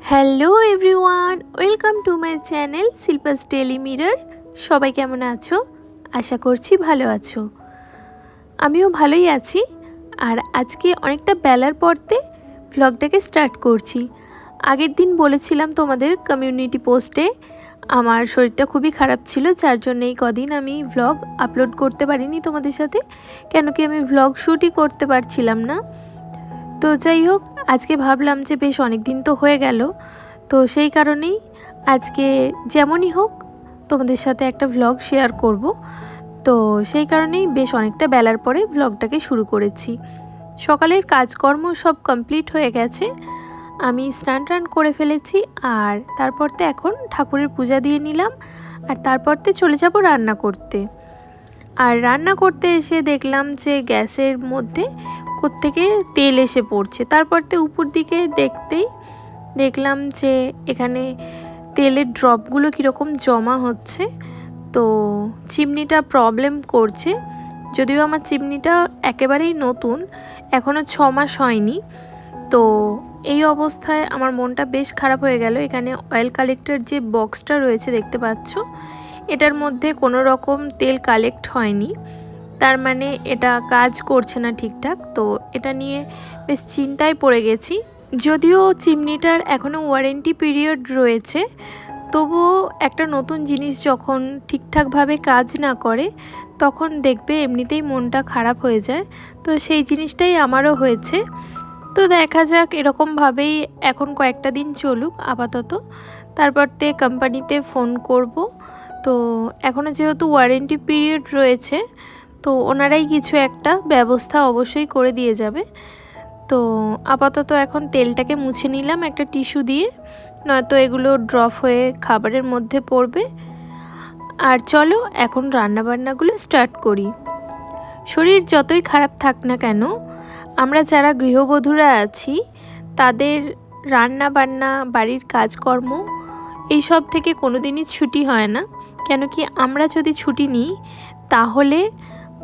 Hello everyone, welcome to my channel Shilpa's daily mirror. সবাই কেমন আছো? আশা করছি ভালো আছো। আমিও ভালোই আছি। আর আজকে অনেকটা বেলার পরতে ভ্লগটাকে স্টার্ট করছি। আগের দিন বলেছিলাম তোমাদের কমিউনিটি পোস্টে আমার শরীরটা খুবই খারাপ ছিল, যার জন্য এই কদিন আমি ভ্লগ আপলোড করতে পারিনি তোমাদের সাথে, কেন কি আমি ভ্লগ শ্যুটই করতে পারছিলাম না। তো যাই হোক, আজকে ভাবলাম যে বেশ অনেক দিন তো হয়ে গেল, তো সেই কারণেই আজকে যেমনই হোক তোমাদের সাথে একটা ভ্লগ শেয়ার করব। তো সেই কারণেই বেশ অনেকটা বেলার পরে ভ্লগটাকে শুরু করেছি। সকালের কাজকর্ম সব কমপ্লিট হয়ে গেছে, আমি স্নান টান করে ফেলেছি। আর তারপরতে এখন ঠাকুরের পূজা দিয়ে নিলাম, আর তারপরতে চলে যাব রান্না করতে। আর রান্না করতে এসে দেখলাম যে গ্যাসের মধ্যে কোত্থেকে তেল এসে পড়ছে। তারপরতে উপর দিকে দেখতেই দেখলাম যে এখানে তেলের ড্রপগুলো কীরকম জমা হচ্ছে। তো চিমনিটা প্রবলেম করছে, যদিও আমার চিমনিটা একেবারেই নতুন, এখনও 6 মাস হয়নি। তো এই অবস্থায় আমার মনটা বেশ খারাপ হয়ে গেল। এখানে অয়েল কালেক্টর যে বক্সটা রয়েছে দেখতে পাচ্ছ, এটার মধ্যে কোনো রকম তেল কালেক্ট হয়নি, তার মানে এটা কাজ করছে না ঠিকঠাক। তো এটা নিয়ে বেশ চিন্তায় পড়ে গেছি। যদিও চিমনিটার এখনও ওয়ারেন্টি পিরিয়ড রয়েছে, তবুও একটা নতুন জিনিস যখন ঠিকঠাকভাবে কাজ না করে তখন দেখবে এমনিতেই মনটা খারাপ হয়ে যায়। তো সেই জিনিসটাই আমারও হয়েছে। তো দেখা যাক, এরকমভাবেই এখন কয়েকটা দিন চলুক আপাতত, তারপরতে কোম্পানিতে ফোন করব। তো এখনও যেহেতু ওয়ারেন্টি পিরিয়ড রয়েছে, তো ওনারাই কিছু একটা ব্যবস্থা অবশ্যই করে দিয়ে যাবে। তো আপাতত এখন তেলটাকে মুছে নিলাম একটা টিস্যু দিয়ে, নয়তো এগুলো ড্রপ হয়ে খাবারের মধ্যে পড়বে। আর চলো এখন রান্নাবান্নাগুলো স্টার্ট করি। শরীর যতই খারাপ থাক না কেন, আমরা যারা গৃহবধূরা আছি তাদের রান্না বান্না, বাড়ির কাজকর্ম এইসব থেকে কোনো দিনই ছুটি হয় না। কেন কি আমরা যদি ছুটি নিই তাহলে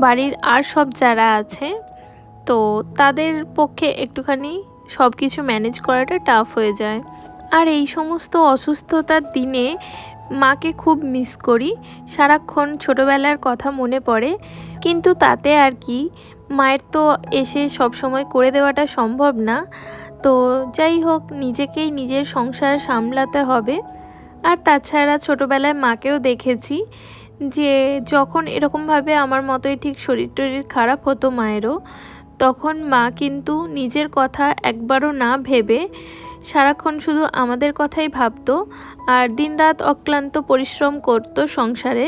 বাড়ির আর সব যারা আছে তো তাদের পক্ষে একটুখানি সব কিছু ম্যানেজ করাটা টাফ হয়ে যায়। আর এই সমস্ত অসুস্থতার দিনে মাকে খুব মিস করি, সারাক্ষণ ছোটোবেলার কথা মনে পড়ে। কিন্তু তাতে আর কি, মায়ের তো এসে সব সময় করে দেওয়াটা সম্ভব না। তো যাই হোক, নিজেকেই নিজের সংসার সামলাতে হবে। আর তাছাড়া ছোটোবেলায় মাকেও দেখেছি যে যখন এরকমভাবে আমার মতোই ঠিক শরীর টরীর খারাপ হতো মায়েরও, তখন মা কিন্তু নিজের কথা একবারও না ভেবে সারাক্ষণ শুধু আমাদের কথাই ভাবতো, আর দিনরাত অক্লান্ত পরিশ্রম করতো সংসারে।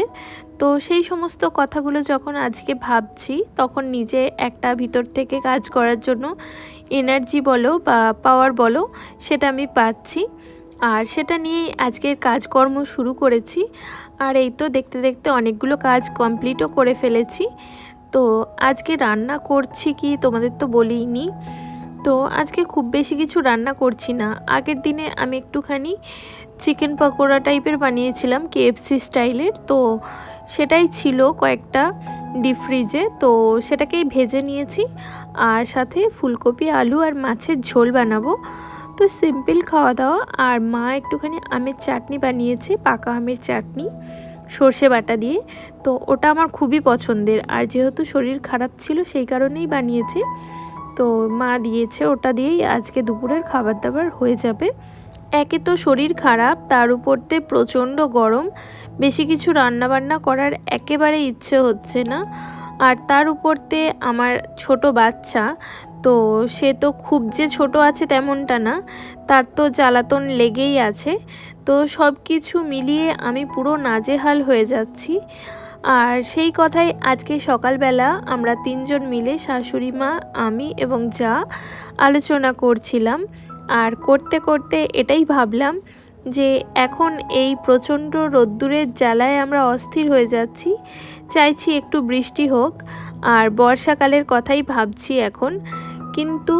তো সেই সমস্ত কথাগুলো যখন আজকে ভাবছি, তখন নিজে একটা ভিতর থেকে কাজ করার জন্য এনার্জি বলো বা পাওয়ার বলো, সেটা আমি পাচ্ছি। আর সেটা নিয়েই আজকের কাজকর্ম শুরু করেছি। আর এই তো দেখতে দেখতে অনেকগুলো কাজ কমপ্লিটও করে ফেলেছি। তো আজকে রান্না করছি কি তোমাদের তো বলিনি। তো আজকে খুব বেশি কিছু রান্না করছি না। আগের দিনে আমি একটুখানি চিকেন পকোড়া টাইপের বানিয়েছিলাম KFC স্টাইলের, তো সেটাই ছিল কয়েকটা ডিপ ফ্রিজে, তো সেটাকেই ভেজে নিয়েছি। আর সাথে ফুলকপি, আলু আর মাছের ঝোল বানাবো। তো সিম্পল খাওয়া দাওয়া। আর মা একটুখানি আমের চাটনি বানিয়েছে, পাকা আমের চাটনি সর্ষে বাটা দিয়ে। তো ওটা আমার খুবই পছন্দের, আর যেহেতু শরীর খারাপ ছিল সেই কারণেই বানিয়েছে। তো মা দিয়েছে, ওটা দিয়েই আজকে দুপুরের খাবার দাবার হয়ে যাবে। একে তো শরীর খারাপ, তার উপরতে প্রচণ্ড গরম, বেশি কিছু রান্নাবান্না করার একেবারে ইচ্ছে হচ্ছে না। আর তার উপরতে আমার ছোট বাচ্চা, তো সে তো খুব যে ছোট আছে তেমনটা না, তার তো জ্বালাতন লেগেই আছে। তো সব কিছু মিলিয়ে আমি পুরো নাজেহাল হয়ে যাচ্ছি। আর সেই কথাই আজকে সকালবেলা আমরা তিনজন মিলে, শাশুড়ি মা, আমি এবং যা, আলোচনা করছিলাম। আর করতে করতে এটাই ভাবলাম যে এখন এই প্রচণ্ড রোদ্দুরের জ্বালায় আমরা অস্থির হয়ে যাচ্ছি, চাইছি একটু বৃষ্টি হোক। আর বর্ষাকালের কথাই ভাবছি এখন। কিন্তু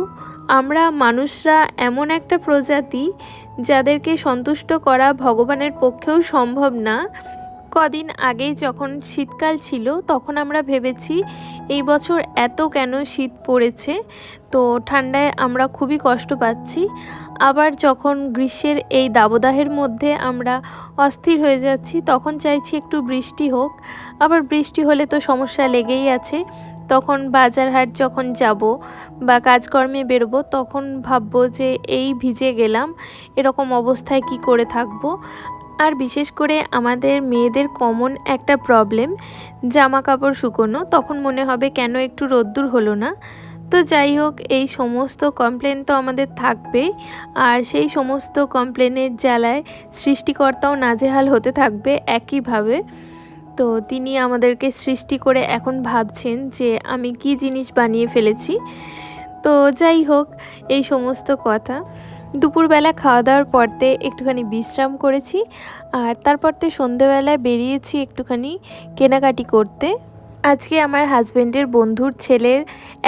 আমরা মানুষরা এমন একটা প্রজাতি যাদেরকে সন্তুষ্ট করা ভগবানের পক্ষেও সম্ভব না। কদিন আগেই যখন শীতকাল ছিল তখন আমরা ভেবেছি এই বছর এত কেন শীত পড়েছে, তো ঠান্ডায় আমরা খুবই কষ্ট পাচ্ছি। আবার যখন গ্রীষ্মের এই দাবদাহের মধ্যে আমরা অস্থির হয়ে যাচ্ছি, তখন চাইছি একটু বৃষ্টি হোক। আবার বৃষ্টি হলে তো সমস্যা লেগেই আছে। তখন বাজার হাট যখন যাব বা কাজকর্মে বেরোবো, তখন ভাববো যে এই ভিজে গেলাম, এরকম অবস্থায় কি করে থাকবো। আর বিশেষ করে আমাদের মেয়েদের কমন একটা প্রবলেম, জামা কাপড় শুকোনো। তখন মনে হবে কেন একটু রোদ্দুর হলো না। তো যাই হোক, এই সমস্ত কমপ্লেন তো আমাদের থাকবেই, আর সেই সমস্ত কমপ্লেনের জ্বালায় সৃষ্টিকর্তাও নাজেহাল হতে থাকবে একইভাবে। তো তিনি আমাদেরকে সৃষ্টি করে এখন ভাবছেন যে আমি কি জিনিস বানিয়ে ফেলেছি। তো যাই হোক, এই সমস্ত কথা। দুপুরবেলা খাওয়া দাওয়ার পরতে একটুখানি বিশ্রাম করেছি, আর তারপরতে সন্ধেবেলায় বেরিয়েছি একটুখানি কেনাকাটি করতে। আজকে আমার হাজব্যান্ডের বন্ধুর ছেলের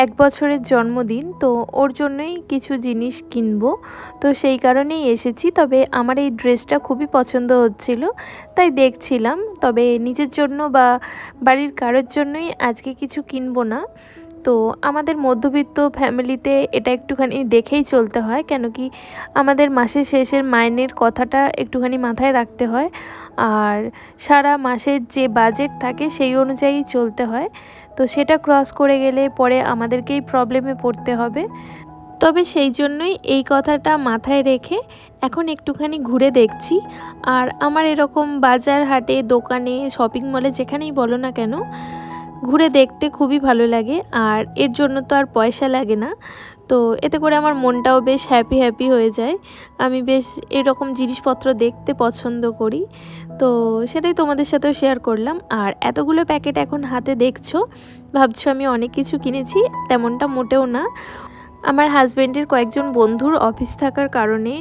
1 বছরের জন্মদিন, তো ওর জন্যই কিছু জিনিস কিনবো। তো সেই কারণেই এসেছি। তবে আমার এই ড্রেসটা খুবই পছন্দ হচ্ছিল, তাই দেখছিলাম। তবে নিজের জন্য বা বাড়ির কারোর জন্যই আজকে কিছু কিনবো না। তো আমাদের মধ্যবিত্ত ফ্যামিলিতে এটা একটুখানি দেখেই চলতে হয়, কেন কি আমাদের মাসের শেষের মাইনের কথাটা একটুখানি মাথায় রাখতে হয়, আর সারা মাসের যে বাজেট থাকে সেই অনুযায়ী চলতে হয়। তো সেটা ক্রস করে গেলে পরে আমাদেরকেই প্রবলেমে পড়তে হবে। তবে সেই জন্যই এই কথাটা মাথায় রেখে এখন একটুখানি ঘুরে দেখছি। আর আমার এরকম বাজার হাটে, দোকানে, শপিং মলে, যেখানেই বলো না কেন, ঘুরে দেখতে খুবই ভালো লাগে। আর এর জন্য তো আর পয়সা লাগে না, তো এতে করে আমার মনটাও বেশ হ্যাপি হ্যাপি হয়ে যায়। আমি বেশ এরকম জিনিসপত্র দেখতে পছন্দ করি, তো সেটাই তোমাদের সাথেও শেয়ার করলাম। আর এতগুলো প্যাকেট এখন হাতে দেখছো, ভাবছো আমি অনেক কিছু কিনেছি, তেমনটা মোটেও না। আমার হাজব্যান্ডের কয়েকজন বন্ধুর অফিস থাকার কারণে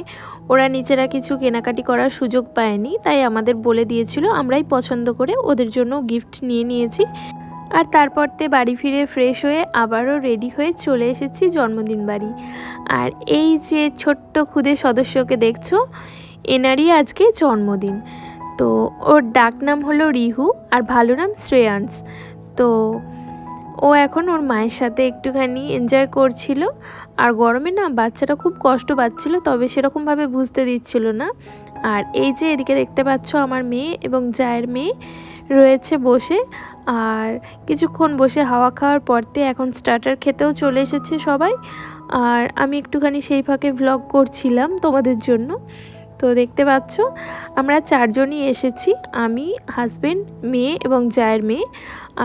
ওরা নিজেরা কিছু কেনাকাটি করার সুযোগ পায়নি, তাই আমাদের বলে দিয়েছিল, আমরাই পছন্দ করে ওদের জন্য গিফট নিয়ে নিয়েছি। আর তারপরতে বাড়ি ফিরে ফ্রেশ হয়ে আবারও রেডি হয়ে চলে এসেছি জন্মদিন বাড়ি। আর এই যে ছোট্ট ক্ষুদে সদস্যকে দেখছো, এনারই আজকে জন্মদিন। তো ওর ডাক নাম হলো রিহু, আর ভালো নাম শ্রেয়াংশ। তো ও এখন ওর মায়ের সাথে একটুখানি এনজয় করছিল। আর গরমে না বাচ্চাটা খুব কষ্ট পাচ্ছিল, তবে সেরকমভাবে বুঝতে দিচ্ছিল না। আর এই যে এদিকে দেখতে পাচ্ছ, আমার মেয়ে এবং জায়ের মেয়ে রয়েছে বসে। আর কিছুক্ষণ বসে হাওয়া খাওয়ার পরতে এখন স্টার্টার খেতেও চলে এসেছে সবাই। আর আমি একটুখানি সেই ফাঁকে ভ্লগ করছিলাম তোমাদের জন্য। তো দেখতে পাচ্ছ আমরা 4 জনই এসেছি, আমি, হাজব্যান্ড, মেয়ে এবং জায়ের মেয়ে।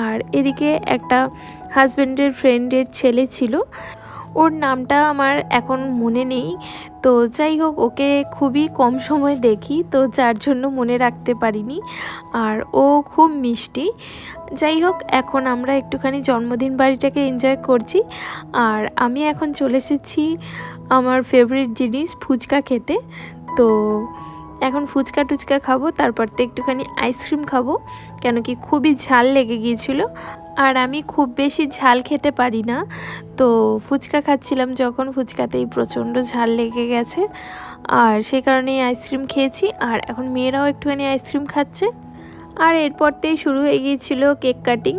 আর এদিকে একটা হাজব্যান্ডের ফ্রেন্ডের ছেলে ছিল, ওর নামটা আমার এখন মনে নেই। তো যাই হোক, ওকে খুবই কম সময় দেখি, তো যার জন্য মনে রাখতে পারিনি। আর ও খুব মিষ্টি। যাই হোক, এখন আমরা একটুখানি জন্মদিন বাড়িটাকে এনজয় করছি। আর আমি এখন চলে এসেছি আমার ফেভারিট জিনিস ফুচকা খেতে। তো এখন ফুচকা টুচকা খাবো, তারপর তো একটুখানি আইসক্রিম খাবো, কেন কি খুবই ঝাল লেগে গিয়েছিল। আর আমি খুব বেশি ঝাল খেতে পারি না, তো ফুচকা খাচ্ছিলাম যখন, ফুচকাতেই প্রচণ্ড ঝাল লেগে গেছে। আর সেই কারণেই আইসক্রিম খেয়েছি। আর এখন মেয়েরাও একটুখানি আইসক্রিম খাচ্ছে। আর এরপরতেই শুরু হয়ে গিয়েছিল কেক কাটিং,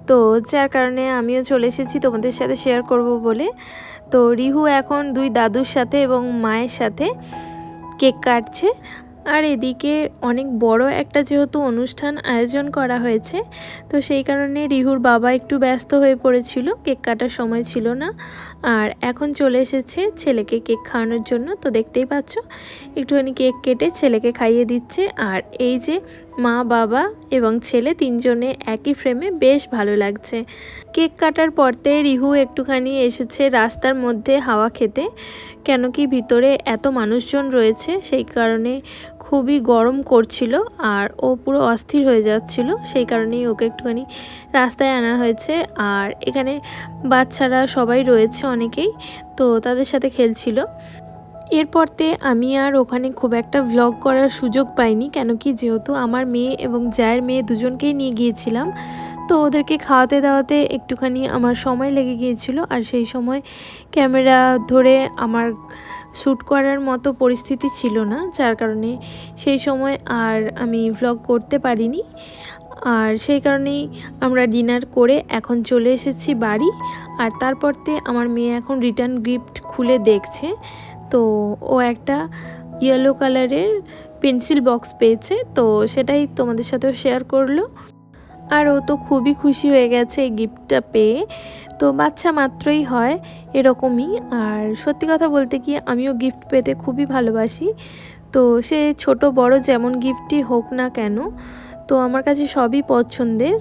তো যার কারণে আমিও চলে এসেছি তোমাদের সাথে শেয়ার করব বলে। তো রিহু এখন 2 দাদুর সাথে এবং মায়ের সাথে কেক কাটছে। আর এদিকে অনেক বড় একটা যেহেতু অনুষ্ঠান আয়োজন করা হয়েছে, তো সেই কারণে রিহুর বাবা একটু ব্যস্ত হয়ে পড়েছিল, কেক কাটার সময় ছিল না। আর এখন চলে এসেছে ছেলেকে কেক খাওয়ানোর জন্য। তো দেখতেই পাচ্ছ একটুখানি কেক কেটে ছেলেকে খাইয়ে দিচ্ছে। আর এই যে মা, বাবা এবং ছেলে 3 জনে একই ফ্রেমে, বেশ ভালো লাগছে। কেক কাটার পরতে রিহু একটুখানি এসেছে রাস্তার মধ্যে হাওয়া খেতে, কেন কি ভিতরে এত মানুষজন রয়েছে, সেই কারণে খুবই গরম করছিল। আর ও পুরো অস্থির হয়ে যাচ্ছিল, সেই কারণেই ওকে একটুখানি রাস্তায় আনা হয়েছে। আর এখানে বাচ্চারা সবাই রয়েছে অনেকেই, তো তাদের সাথে খেলছিল। এরপরতে আমি আর ওখানে খুব একটা ভ্লগ করার সুযোগ পাইনি, কেন কি যেহেতু আমার মেয়ে এবং জায়ের মেয়ে দুজনকেই নিয়ে গিয়েছিলাম, তো ওদেরকে খাওয়াতে দাওয়াতে একটুখানি আমার সময় লেগে গিয়েছিল। আর সেই সময় ক্যামেরা ধরে আমার শ্যুট করার মতো পরিস্থিতি ছিল না, যার কারণে সেই সময় আর আমি ভ্লগ করতে পারিনি। আর সেই কারণেই আমরা ডিনার করে এখন চলে এসেছি বাড়ি। আর তারপরতে আমার মেয়ে এখন রিটার্ন গিফট খুলে দেখছে। তো ও একটা ইয়েলো কালারের পেন্সিল বক্স পেয়েছে, তো সেটাই তোমাদের সাথেও শেয়ার করলো। আর ও তো খুবই খুশি হয়ে গেছে এই গিফটটা পেয়ে। তো বাচ্চা মাত্রই হয় এরকমই। আর সত্যি কথা বলতে কি, আমিও গিফট পেতে খুবই ভালোবাসি। তো সে ছোট বড় যেমন গিফটই হোক না কেন, তো আমার কাছে সবই পছন্দের।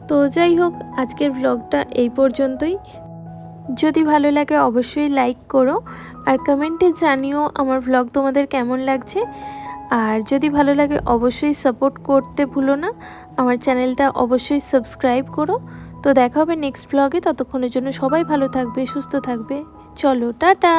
তো যাই হোক, আজকের ব্লগটা এই পর্যন্তই। যদি ভালো লাগে অবশ্যই লাইক করো, আর কমেন্টে জানিও আমার ব্লগ তোমাদের কেমন লাগছে। আর যদি ভালো লাগে অবশ্যই সাপোর্ট করতে ভুলো না, আমার চ্যানেলটা অবশ্যই সাবস্ক্রাইব করো। তো দেখা হবে নেক্সট ব্লগে, ততক্ষণের জন্য সবাই ভালো থাকবে, সুস্থ থাকবে। চলো, টাটা।